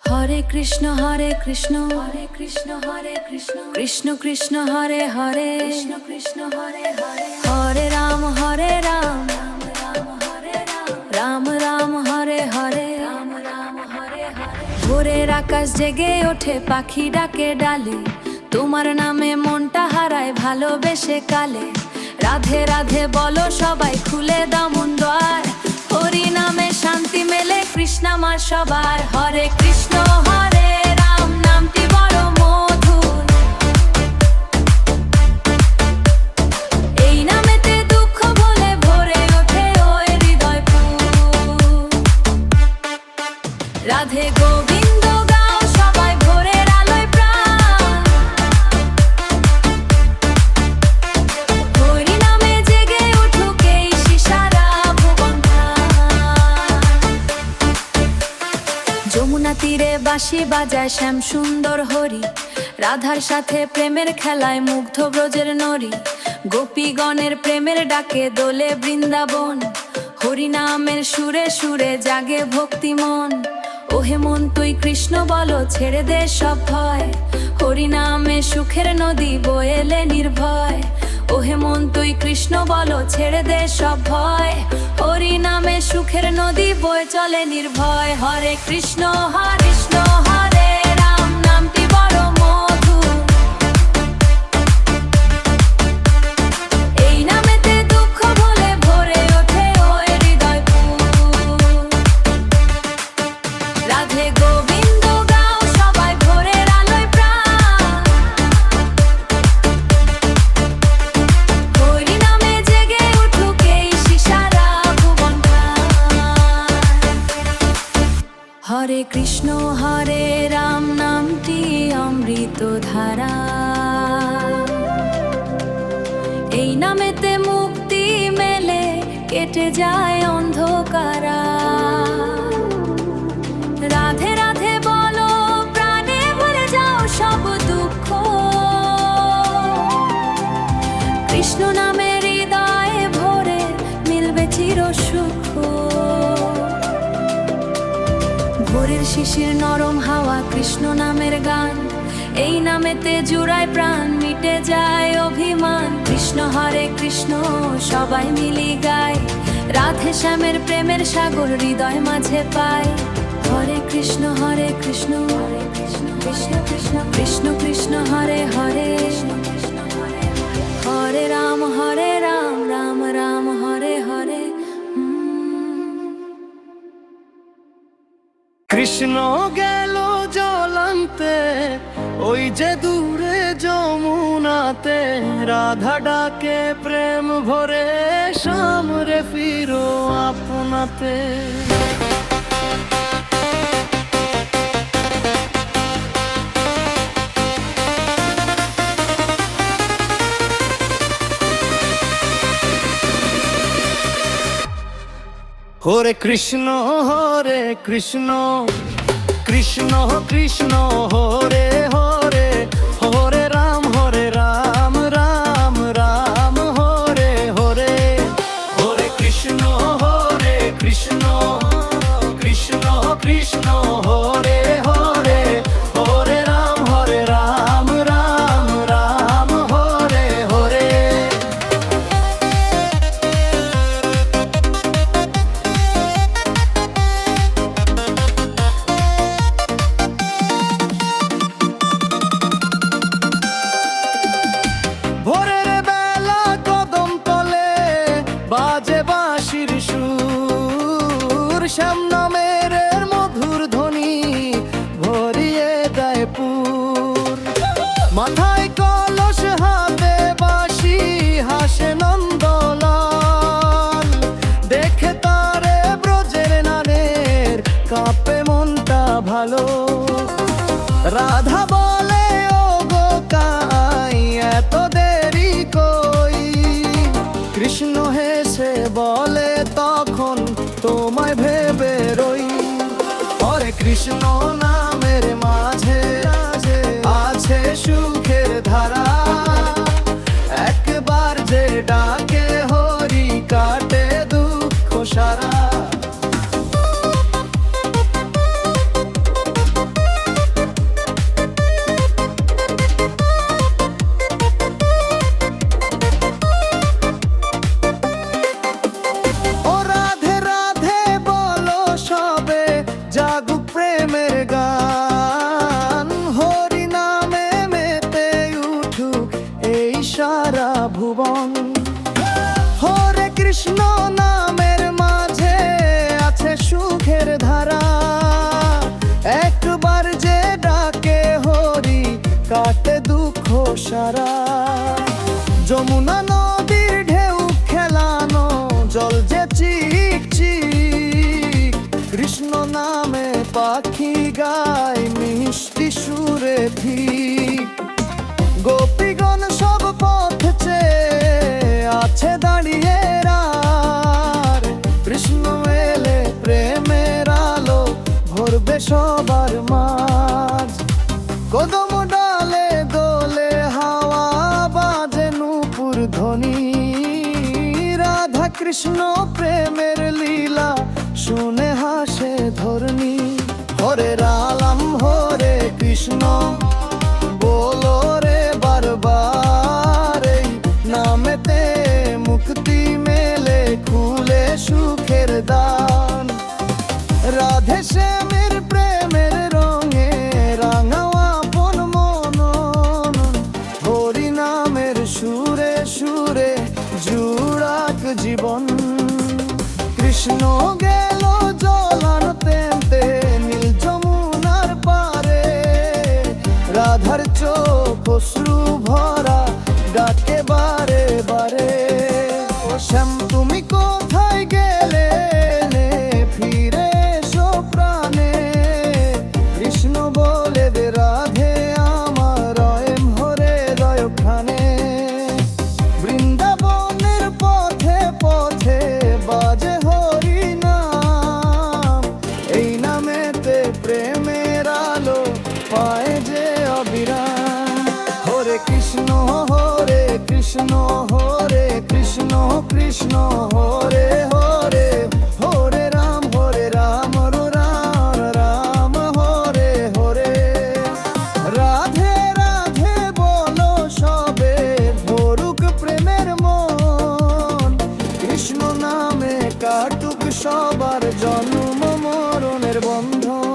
হরে কৃষ্ণ হরে কৃষ্ণ হরে কৃষ্ণ হরে কৃষ্ণ কৃষ্ণ কৃষ্ণ হরে হরে কৃষ্ণ কৃষ্ণ হরে হরে হরে রাম হরে রাম রাম রাম হরে রাম রাম রাম হরে হরে রাম রাম হরে হরে ভোরের আকাশ জেগে ওঠে পাখি ডাকে ডালে তোমার নামে মনটা হারায় ভালোবেসে কালে রাধে রাধে বলো সবাই খুলে দাও মন দ্বার হরি নামে শান্তি মেলে কৃষ্ণ আমার সবার হরে কৃষ্ণ হরে রাম নামটি বড় মধুর এই নামেতে দুঃখ ভুলে ভরে ওঠে ওই হৃদয় ফুল রাধে গোবিন্দ গাও সবাই ভোরের আলোয় প্রাণ হরি নামে জেগে উঠুক এই শিশারা ভুবন যমুনা তীরে বাঁশি বাজায় শ্যাম সুন্দর হরি রাধার সাথে প্রেমের খেলায় মুগ্ধ ব্রজের নরী গোপীগণের প্রেমের ডাকে দোলে বৃন্দাবন হরি নামের সুরে সুরে জাগে ভক্তি মন ওহে মন তুই কৃষ্ণ বলো ছেড়ে দে সব ভয় হরি নামে সুখের নদী বয়েলে নির্ভয় ওহে মন তুই কৃষ্ণ বলো ছেড়ে দে সব ভয় হরি নামে সুখের নদী বয়ে চলে নির্ভয় হরে কৃষ্ণ হরে রাম নামটি বড় মধুর এই নামেতে দুঃখ ভুলে ভরে ওঠে ওই হৃদয় ফুল রাধে গোবিন্দ গাও সবাই ভোরের আলোয় প্রাণ হরি নামে জেগে উঠুক এই শিশারা ভুবন হরে কৃষ্ণ হরে রাম নামটি অমৃত ধারা এই নামেতে মুক্তি মেলে কেটে যায় অন্ধকারা রাধে রাধে বলো প্রাণে ভুলে যাও সব দুঃখ কৃষ্ণ নামে হৃদয়ে ভরে মিলবে চির সুখ ভোরের শিশির নরম হাওয়া কৃষ্ণ নামের গান এই নামেতে জুড়ায় প্রাণ মিটে যায় অভিমান কৃষ্ণ হরে কৃষ্ণ সবাই মিলি গায় রাধে শ্যামের প্রেমের সাগর হৃদয় মাঝে পায় হরে কৃষ্ণ কৃষ্ণ কৃষ্ণ কৃষ্ণ কৃষ্ণ হরে হরে হরে রাম রাম রাম হরে হরে কৃষ্ণ গেল জলান্তে ওই যে দূরে যমুনাতে রাধা ডাকে প্রেম ভরে সামরে ফিরো আপনাতে হরে কৃষ্ণ কৃষ্ণ কৃষ্ণ হরে হরে হরে রাম রাম রাম হরে হরে হরে কৃষ্ণ কৃষ্ণ কৃষ্ণ কৃষ্ণ হরে হরে হরে রাম রাম রাম হরে হরে ভোরের বেলা কদম তলে বাজে বাঁশির সুর শ্যাম নামের মধুর ধ্বনি ভরিয়ে দেয় পুর মাথায় কলস হাতে বাঁশি হাসে নন্দলাল দেখে তারে ব্রজের নানের কাঁপে মনটা ভালো রাধা বলে ও গো কাই এত দেরি কই কৃষ্ণ হেসে বলে তখন তোমায় ভেবে রই হরে কৃষ্ণ নামের মাঝে আছে সুখের ধারা একবার যে ডাকে হরি কাটে দুঃখ সারা ইশারা। যমুনা নদীর ঢেউ খেলানো জল যে চিক চিক, কৃষ্ণ নামে পাখি গায় মিষ্টি সুরে ঠিক। গোপীগণ সব পথ চেয়ে আছে দাঁড়িয়ে রার, কৃষ্ণ এলে প্রেমের আলো ভরবে সবার মাঝ। কদম ডালে দোলে হাওয়া বাজে নূপুর ধ্বনি, রাধা কৃষ্ণ প্রেমের লীলা শুনে হাসে ধরণী। হরে রাম হরে কৃষ্ণ বলো রে বারবার, এই নামেতে মুক্তি মেলে খুলে সুখের দান। রাধে শ্যামের প্রেমের রঙে রাঙাওয়া আপন মনন, হরি নামের সুরে সুরে জুড়াক জীবন। কৃষ্ণ গেল জল আনতে নীল যমুনার পারে, রাধার চোখ অশ্রু ভরা ডাকে বারে বারে। ও শ্যাম তুমি কোথায় গেলে নে ফিরে এসো প্রাণে, কৃষ্ণ বলে দে রাধে আমার এম হরে দয়খানে। বৃন্দাবনের পথে পথে বাজে হরি নাম, এই নামেতে প্রেমের আলো পায় যে অবিরাম। হরে কৃষ্ণ হরে কৃষ্ণ হরে কৃষ্ণ কৃষ্ণ হরে হরে, হরে রাম রাম রাম হরে হরে। রাধে রাধে বলো সবে ভরুক প্রেমের মন, কৃষ্ণ নামে কাটুক সবার জন্ম মরণের বন্ধন।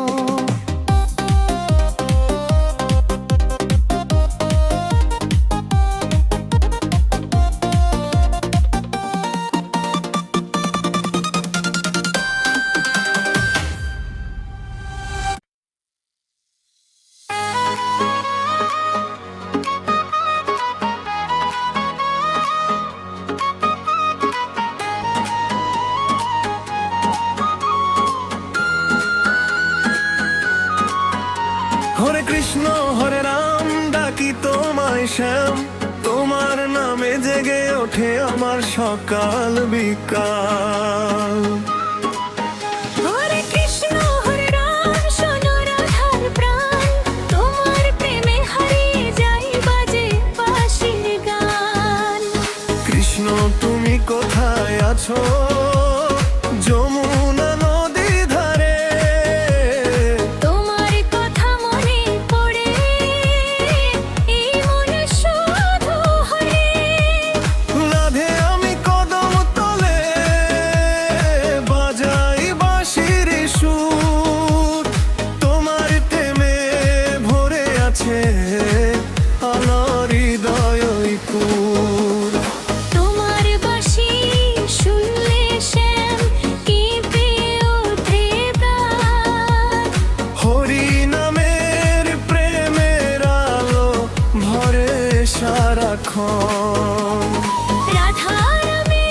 হরে কৃষ্ণ হরে রাম ডাকি তোমায় শ্যাম, তোমার নামে জেগে ওঠে আমার সকাল বিকাল। হরে কৃষ্ণ হরে রাম শোনো রাধার প্রাণ, তোমার প্রেমে হারিয়ে যাই বাজে বাঁশির গান। কৃষ্ণ তুমি কোথায় আছো যমুনা নদী ধারে, তোমার কথা মনে পড়ে এই মনে শুধু হরে। রাধে আমি কদম তলে বাজাই বাঁশির সুর, তোমার প্রেমে ভরে আছে আমার হৃদয় পুর। তোমার বাঁশি শুনলে শ্যাম কেঁপে ওঠে প্রাণ, হরি নামের প্রেমের আলো ভরে সারাক্ষণ। রাধা নামে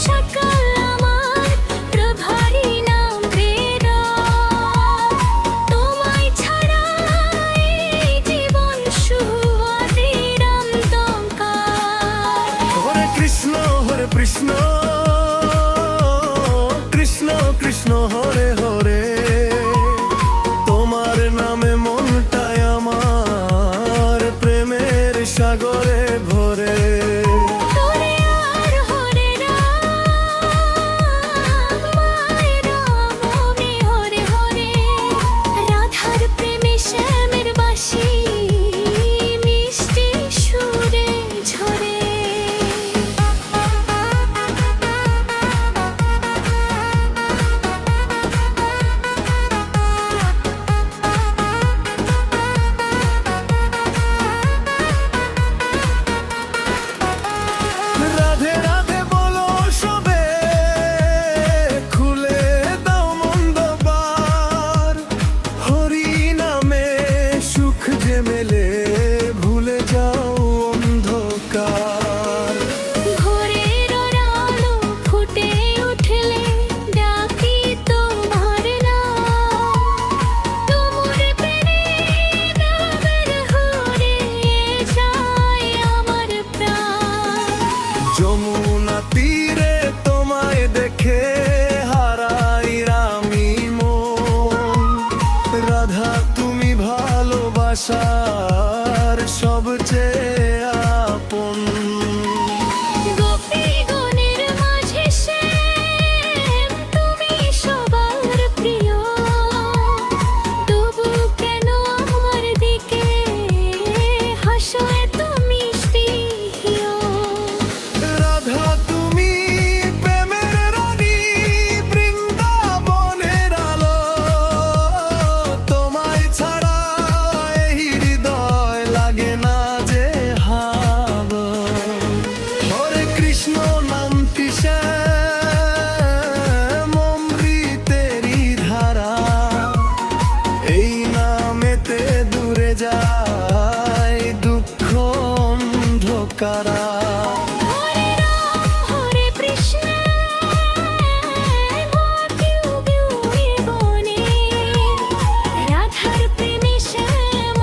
সকাল আমার প্রভারী নাম প্রেরণ, তোমায় ছাড়া এই জীবন সুয়াদের অন্ধকার। হরে কৃষ্ণ কৃষ্ণ কৃষ্ণ কৃষ্ণ হরে হরে, তোমার নামে মনটাই আমার প্রেমের সাগরে ভরে। রাধা তুমি ভালোবাসার সবচেয়ে আপন। গোপীগণের মাঝে শ্যাম তুমি সবার প্রিয়, তবু কেন আমার দিকে হাসো এত মিষ্টি হিয়? রাধা তুমি প্রেমের রানী, বৃন্দাবনের আলো, তোমায় ছাড়া এই হৃদয় লাগে না যে হালো। হরে কৃষ্ণ নামটি শ্যাম অমৃতেরই ধারা, এই নামেতে দূরে যায় দুঃখ অন্ধকারা। হরে রাম হরে কৃষ্ণ পিউ পিউ বনে, রাধার প্রেমে শ্যাম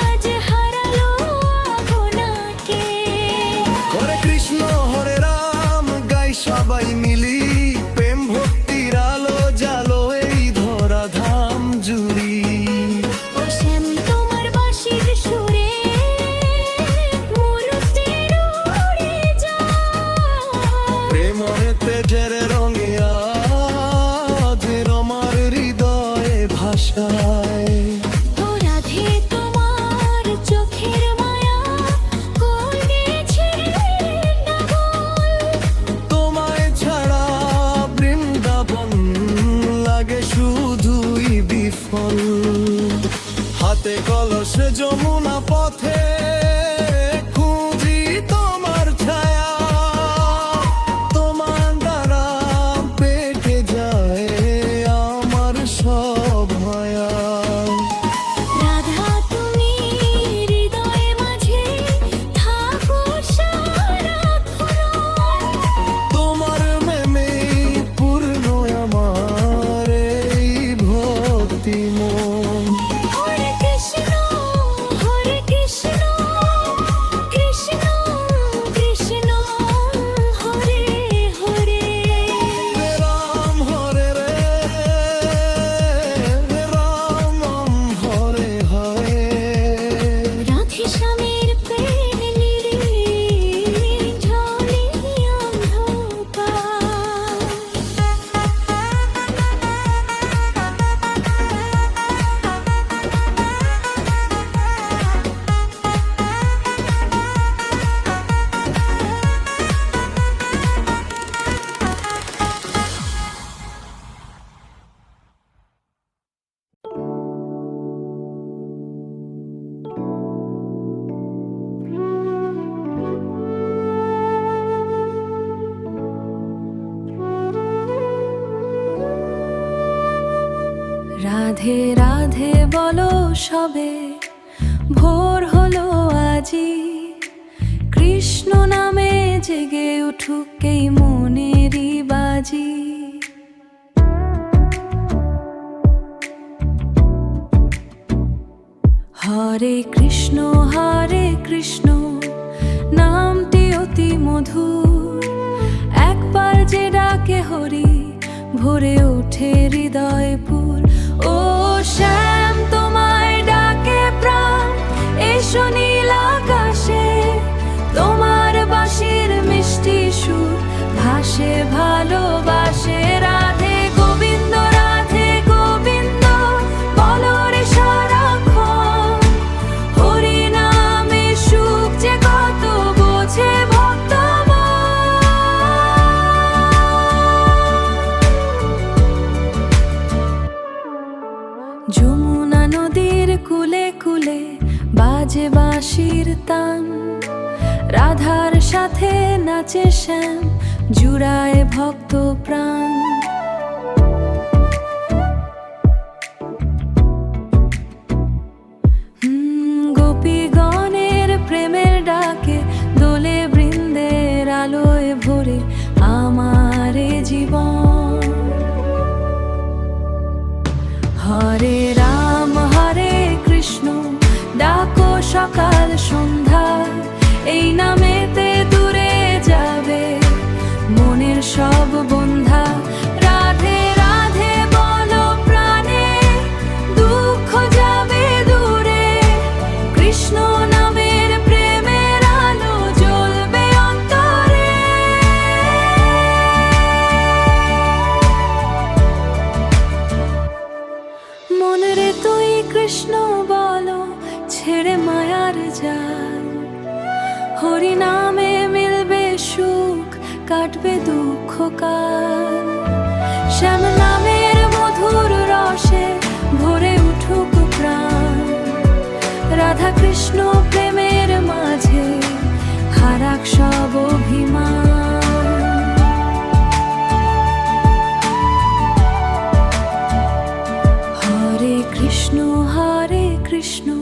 আজ হারালো আপনাকে। হরে কৃষ্ণ হরে রাম গাই সবাই মিলি, প্রেম ভক্তির আলো জালো এই ধরা ধাম জুড়ি। ও শ্যাম তোমার বাঁশির সুরে মূর্তির উড়ে যায়, প্রেমরে তেজের রঙে আজ আমার হৃদয়ে ভাষায়। ও রাধে তোমার চোখের মায়া করেছে নাগল, তোমায় ছাড়া বৃন্দাবন লাগে শুধুই বিফল। হাতে কলস যমুনা পথে খুঁজি তোমার ছায়া, তোমার দ্বারা পেটে যায় আমার সব মায়া। রাধা তুমি হৃদয়ে মাঝে থাকো সারাক্ষণ, তোমার মেমে পূর্ণ আমার এই ভক্তি মন। হরে কৃষ্ণ কৃষ্ণ কৃষ্ণ হরে হরে, রাম হরে রে রাম হরে হরে। রাধে শ্যামের প্রেম নীড়ে ঝলে অন্ধকার। রাধে রাধে বলো সবে, ভোর হলো আজি, কৃষ্ণ নামে জেগে উঠুক এই মনেরই বাজি। হরে কৃষ্ণ নামটি অতি মধুর, একবার যে ডাকে হরি ভরে ওঠে হৃদয়পুর। ও শ্যাম তোমায় ডাকে প্রাণ, এসো নীল আকাশে, তোমার বাঁশির মিষ্টি সুর ভাসে ভালোবাসে। রাধে গোবিন্দ বলো রে সারাক্ষণ, হরি নামে সুখ যে কত বোঝে ভক্ত যমুনা নদীর কুলে কুলে বাজে বাঁশির তান, রাধার সাথে নাচে শ্যাম জুড়ায় ভক্ত প্রাণ। গোপীগণের প্রেমের ডাকে দোলে বৃন্দের আলোয় ভরে আমার এ জীবন। হরে রাম হরে কৃষ্ণ ডাকো সকাল সন্ধ্যা, এই নামেতে দূরে যাবে মনের সব বন্ধা। রাধে রাধে বলো প্রাণে, হরি নামে মিলবে সুখ, কাটবে দুঃখ কাল। শ্যাম নামের মধুর রসে ভরে উঠুক প্রাণ, রাধা কৃষ্ণ প্রেমের মাঝে হারাক সব অভিমান। হরে কৃষ্ণ